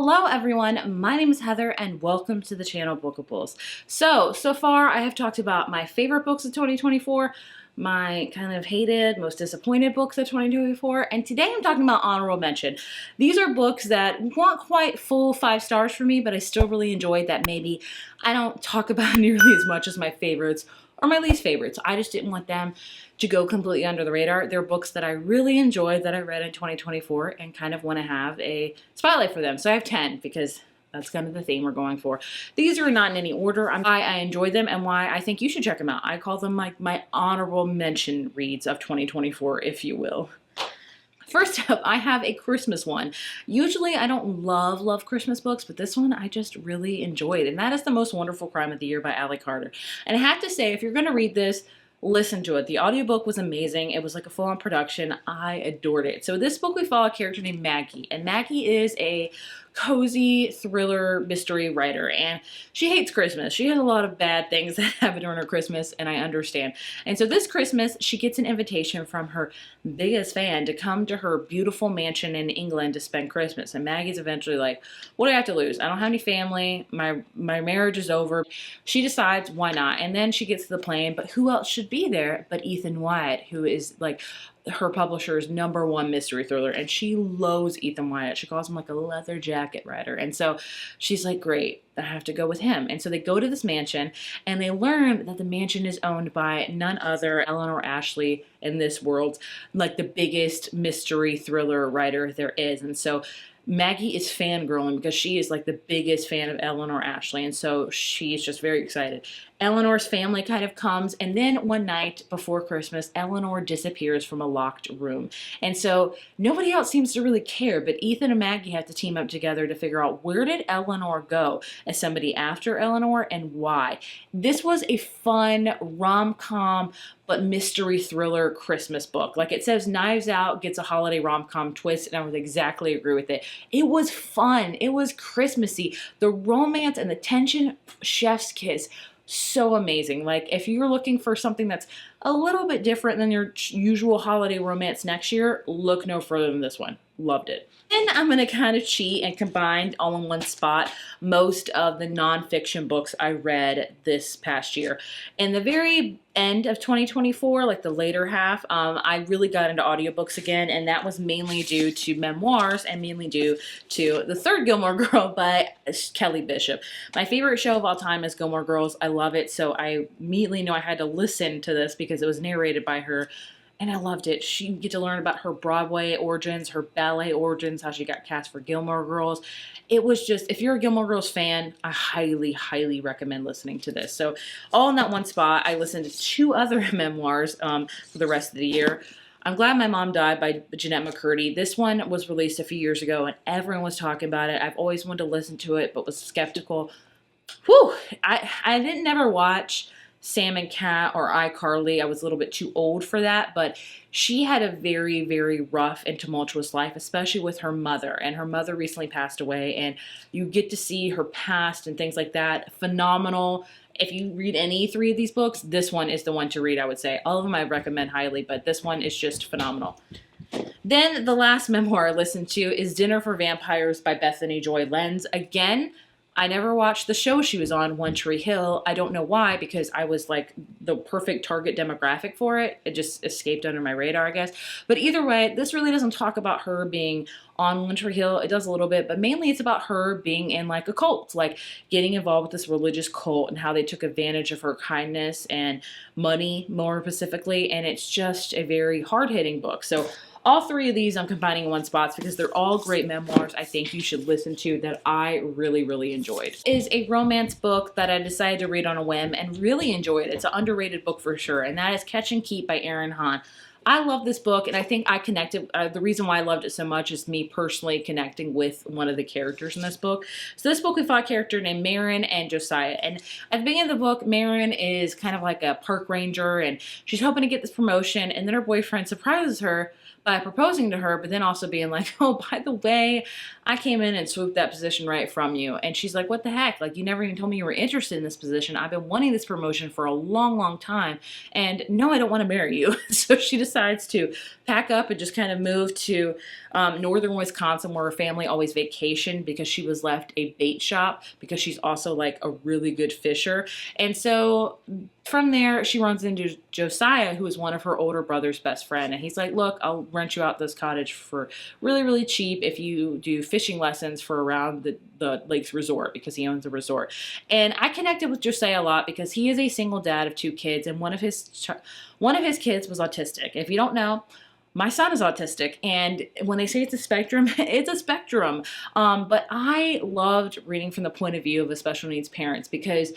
Hello everyone, my name is Heather and welcome to the channel Bookables. So far I have talked about my favorite books of 2024, my kind of hated, most disappointed books of 2024, and today I'm talking about honorable mention. These are books that weren't quite full 5 stars for me, but I still really enjoyed that maybe I don't talk about nearly as much as my favorites or my least favorites. I just didn't want them to go completely under the radar. They're books that I really enjoyed that I read in 2024 and kind of want to have a spotlight for them. So I have 10 because that's kind of the theme we're going for. These are not in any order. Why I enjoyed them and why I think you should check them out. I call them like my honorable mention reads of 2024, if you will. First up, I have a Christmas one. Usually I don't love Christmas books, but this one I just really enjoyed, and that is The Most Wonderful Crime of the Year by Ali Carter. And I have to say, if you're going to read this, listen to it. The audiobook was amazing. It was like a full-on production. I adored it. So this book, we follow a character named Maggie, and Maggie is a cozy thriller mystery writer, and she hates Christmas. She has a lot of bad things that happen during her Christmas, and I understand. And so this Christmas, she gets an invitation from her biggest fan to come to her beautiful mansion in England to spend Christmas. And Maggie's eventually like, what do I have to lose? I don't have any family. My marriage is over. She decides, why not? And then she gets to the plane, but who else should be there but Ethan Wyatt, who is like her publisher's #1 mystery thriller, and she loathes Ethan Wyatt. She calls him like a leather jacket writer, and so she's like, great, I have to go with him. And so they go to this mansion, and they learn that the mansion is owned by none other Eleanor Ashley in this world, like the biggest mystery thriller writer there is. And so Maggie is fangirling because she is like the biggest fan of Eleanor Ashley, and so she's just very excited. Eleanor's family kind of comes, and then one night before Christmas, Eleanor disappears from a locked room. And so nobody else seems to really care, but Ethan and Maggie have to team up together to figure out, where did Eleanor go? Is somebody after Eleanor, and why? This was a fun rom-com but mystery thriller Christmas book. Like it says, Knives Out gets a holiday rom-com twist, and I would exactly agree with it. It was fun. It was Christmassy. The romance and the tension, chef's kiss, so amazing. Like if you're looking for something that's a little bit different than your usual holiday romance next year, look no further than this one. Loved it. And I'm going to kind of cheat and combine all in one spot most of the nonfiction books I read this past year. In the very end of 2024, like the later half, I really got into audiobooks again, and that was mainly due to memoirs and mainly due to The Third Gilmore Girl by Kelly Bishop. My favorite show of all time is Gilmore Girls. I love it, so I immediately knew I had to listen to this because it was narrated by her. And I loved it. You get to learn about her Broadway origins, her ballet origins, how she got cast for Gilmore Girls. It was just, if you're a Gilmore Girls fan, I highly recommend listening to this. So all in that one spot, I listened to 2 other memoirs for the rest of the year. I'm Glad My Mom Died by Jeanette McCurdy. This one was released a few years ago, and everyone was talking about it. I've always wanted to listen to it, but was skeptical. Whew! I didn't never watch Sam and Cat or iCarly. I was a little bit too old for that, but she had a very rough and tumultuous life, especially with her mother, and her mother recently passed away, and you get to see her past and things like that. Phenomenal. If you read any 3 of these books, this one is the one to read, I would say. All of them I recommend highly, but this one is just phenomenal. Then the last memoir I listened to is Dinner for Vampires by Bethany Joy Lenz. Again, I never watched the show she was on, One Tree Hill. I don't know why, because I was like the perfect target demographic for it. It just escaped under my radar, I guess. But either way, this really doesn't talk about her being on One Tree Hill. It does a little bit, but mainly it's about her being in like a cult, like getting involved with this religious cult and how they took advantage of her kindness and money, more specifically. And it's just a very hard-hitting book. So all 3 of these I'm combining in one spot because they're all great memoirs I think you should listen to that I really enjoyed. It is a romance book that I decided to read on a whim and really enjoyed. It's an underrated book for sure, and that is Catch and Keep by Erin Hahn. I love this book, and I think I connected, the reason why I loved it so much is me personally connecting with one of the characters in this book. So this book, we follow a character named Marin and Josiah, and at the beginning of the book, Marin is kind of like a park ranger, and she's hoping to get this promotion, and then her boyfriend surprises her by proposing to her, but then also being like, oh, by the way, I came in and swooped that position right from you. And she's like, what the heck? Like, you never even told me you were interested in this position. I've been wanting this promotion for a long, long time. And no, I don't want to marry you. So she decides to pack up and just kind of move to northern Wisconsin, where her family always vacationed, because she was left a bait shop, because she's also like a really good fisher. And so from there, she runs into Josiah, who is one of her older brother's best friend. And he's like, look, I'll rent you out this cottage for really, really cheap if you do fishing lessons for around the lake's resort, because he owns a resort. And I connected with Josiah a lot because he is a single dad of 2 kids, and one of his kids was autistic. If you don't know, my son is autistic, and when they say it's a spectrum, it's a spectrum. But I loved reading from the point of view of the special needs parents, because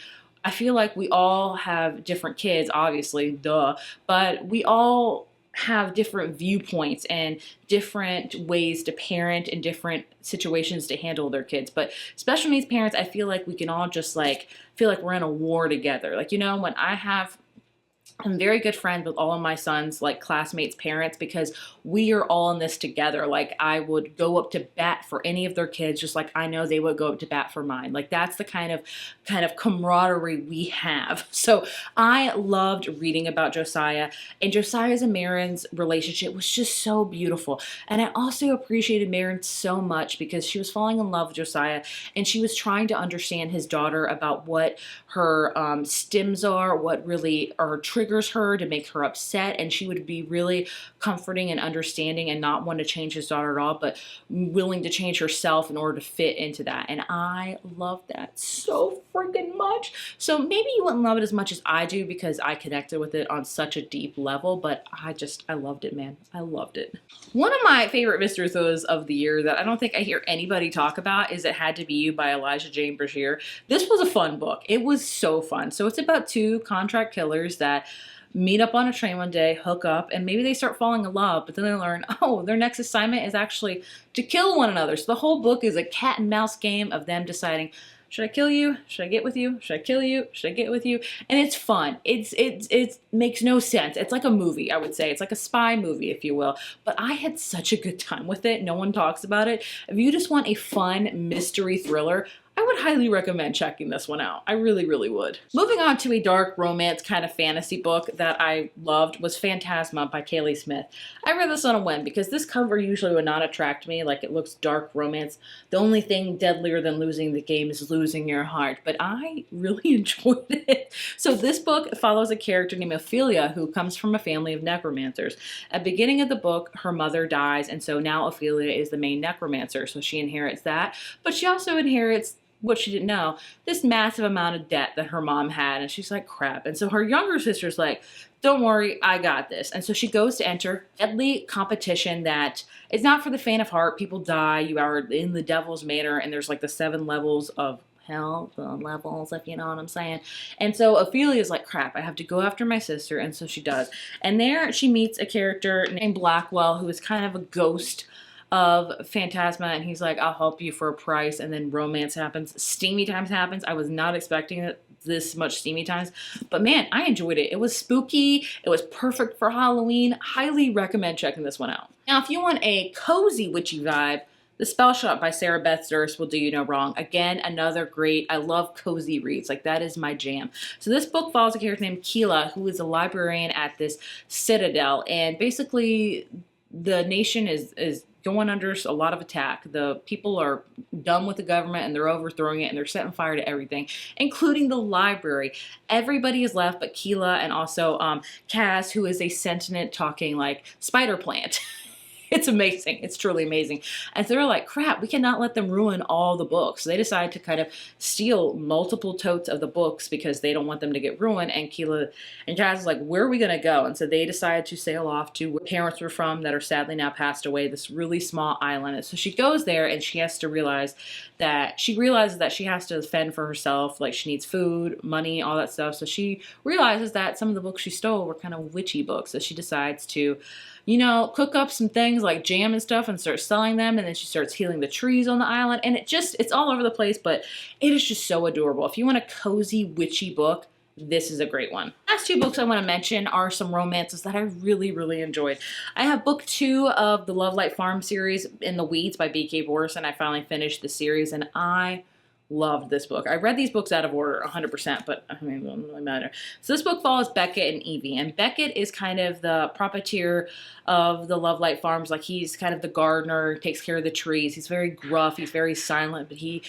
I feel like we all have different kids, obviously, duh, but we all have different viewpoints and different ways to parent and different situations to handle their kids. But special needs parents, I feel like we can all just like feel like we're in a war together. Like, you know, when I'm very good friends with all of my son's like classmates' parents, because we are all in this together. Like, I would go up to bat for any of their kids, just like I know they would go up to bat for mine. Like, that's the kind of camaraderie we have. So I loved reading about Josiah, and Josiah's and Marin's relationship was just so beautiful. And I also appreciated Marin so much because she was falling in love with Josiah, and she was trying to understand his daughter about what her stims are, what really are triggers her to make her upset, and she would be really comforting and understanding and not want to change his daughter at all, but willing to change herself in order to fit into that. And I love that so freaking much. So maybe you wouldn't love it as much as I do because I connected with it on such a deep level, but I loved it, man. I loved it. One of my favorite mystery thrillers of the year that I don't think I hear anybody talk about is It Had to Be You by Elijah Jane Brashear. This was a fun book. It was so fun. So it's about 2 contract killers that meet up on a train one day, hook up, and maybe they start falling in love, but then they learn, oh, their next assignment is actually to kill one another. So the whole book is a cat and mouse game of them deciding, should I kill you? Should I get with you? Should I kill you? Should I get with you? And it's fun. It makes no sense. It's like a movie, I would say. It's like a spy movie, if you will. But I had such a good time with it. No one talks about it. If you just want a fun mystery thriller, I would highly recommend checking this one out. I really, really would. Moving on to a dark romance kind of fantasy book that I loved was Phantasma by Kaylee Smith. I read this on a whim because this cover usually would not attract me. Like, it looks dark romance. The only thing deadlier than losing the game is losing your heart. But I really enjoyed it. So this book follows a character named Ophelia who comes from a family of necromancers. At the beginning of the book, her mother dies, and so now Ophelia is the main necromancer. So she inherits that. But she also inherits what she didn't know, this massive amount of debt that her mom had. And she's like, crap. And so her younger sister's like, don't worry, I got this. And so she goes to enter deadly competition that is not for the faint of heart. People die. You are in the devil's manor, and there's like the 7 levels of hell, the levels, if you know what I'm saying. And so Ophelia's like, crap, I have to go after my sister. And so she does. And there she meets a character named Blackwell, who is kind of a ghost of Phantasma, and he's like, I'll help you for a price. And then romance happens. Steamy times happens. I was not expecting it this much steamy times, but man, I enjoyed it. It was spooky. It was perfect for Halloween. Highly recommend checking this one out. Now, if you want a cozy witchy vibe, The Spell Shop by Sarah Beth Durst will do you no wrong. Again, another great, I love cozy reads. Like, that is my jam. So this book follows a character named Keela, who is a librarian at this citadel, and basically the nation is going under a lot of attack. The people are done with the government, and they're overthrowing it, and they're setting fire to everything, including the library. Everybody is left but Keela, and also Kaz, who is a sentient talking like spider plant. It's amazing. It's truly amazing. And so they're like, crap, we cannot let them ruin all the books. So they decide to kind of steal multiple totes of the books because they don't want them to get ruined. And Keela and Kaz is like, where are we going to go? And so they decide to sail off to where parents were from that are sadly now passed away, this really small island. And so she goes there, and she has to realizes that she has to fend for herself. Like, she needs food, money, all that stuff. So she realizes that some of the books she stole were kind of witchy books. So she decides to, you know, cook up some things like jam and stuff and start selling them. And then she starts healing the trees on the island. And it's all over the place, but it is just so adorable. If you want a cozy, witchy book, this is a great one. Last two books I want to mention are some romances that I really, really enjoyed. I have book 2 of the Love Light Farm series, In the Weeds by B.K. Borison. I finally finished the series and I loved this book. I read these books out of order 100%, but I mean, it doesn't really matter. So this book follows Beckett and Evie, and Beckett is kind of the proprietor of the Love Light Farms. Like, he's kind of the gardener, takes care of the trees. He's very gruff, he's very silent, but he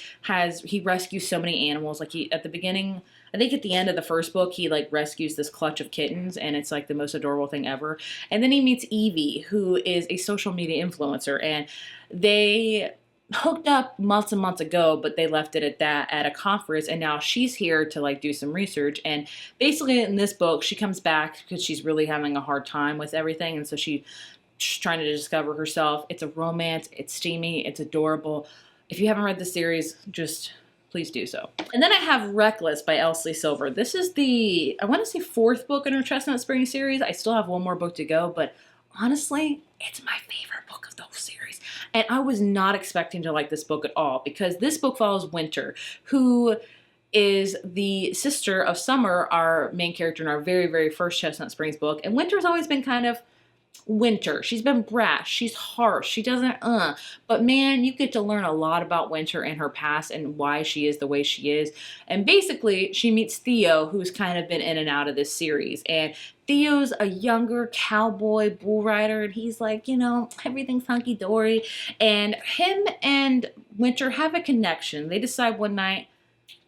rescues so many animals. Like, at the beginning, I think at the end of the first book, he like rescues this clutch of kittens, and it's like the most adorable thing ever. And then he meets Evie, who is a social media influencer, and they hooked up months and months ago, but they left it at that at a conference, and now she's here to like do some research. And basically in this book, she comes back because she's really having a hard time with everything, and so she's trying to discover herself. It's a romance, it's steamy, it's adorable. If you haven't read the series, just please do so. And then I have Reckless by Elsie Silver. This is the, I want to say, 4th book in her Chestnut Spring series. I still have one more book to go, but honestly, it's my favorite book of the whole series. And I was not expecting to like this book at all, because this book follows Winter, who is the sister of Summer, our main character in our very, very first Chestnut Springs book. And Winter's always been kind of Winter. She's been brash, she's harsh, she doesn't but man, you get to learn a lot about Winter and her past and why she is the way she is. And basically she meets Theo, who's kind of been in and out of this series, and Theo's a younger cowboy bull rider, and he's like, you know, everything's hunky-dory, and him and Winter have a connection. They decide one night,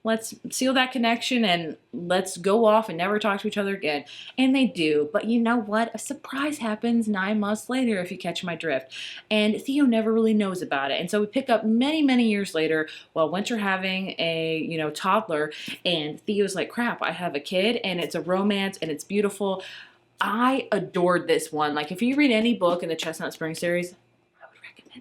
let's seal that connection and let's go off and never talk to each other again. And they do. But you know what? A surprise happens 9 months later, if you catch my drift. And Theo never really knows about it. And so we pick up many, many years later while Winter having a, you know, toddler. And Theo's like, crap, I have a kid, and it's a romance and it's beautiful. I adored this one. Like, if you read any book in the Chestnut Spring series,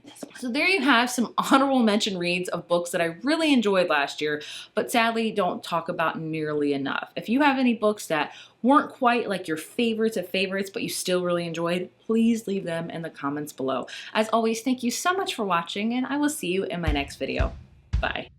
this one. So there you have some honorable mention reads of books that I really enjoyed last year, but sadly don't talk about nearly enough. If you have any books that weren't quite like your favorites of favorites, but you still really enjoyed, please leave them in the comments below. As always, thank you so much for watching, and I will see you in my next video. Bye.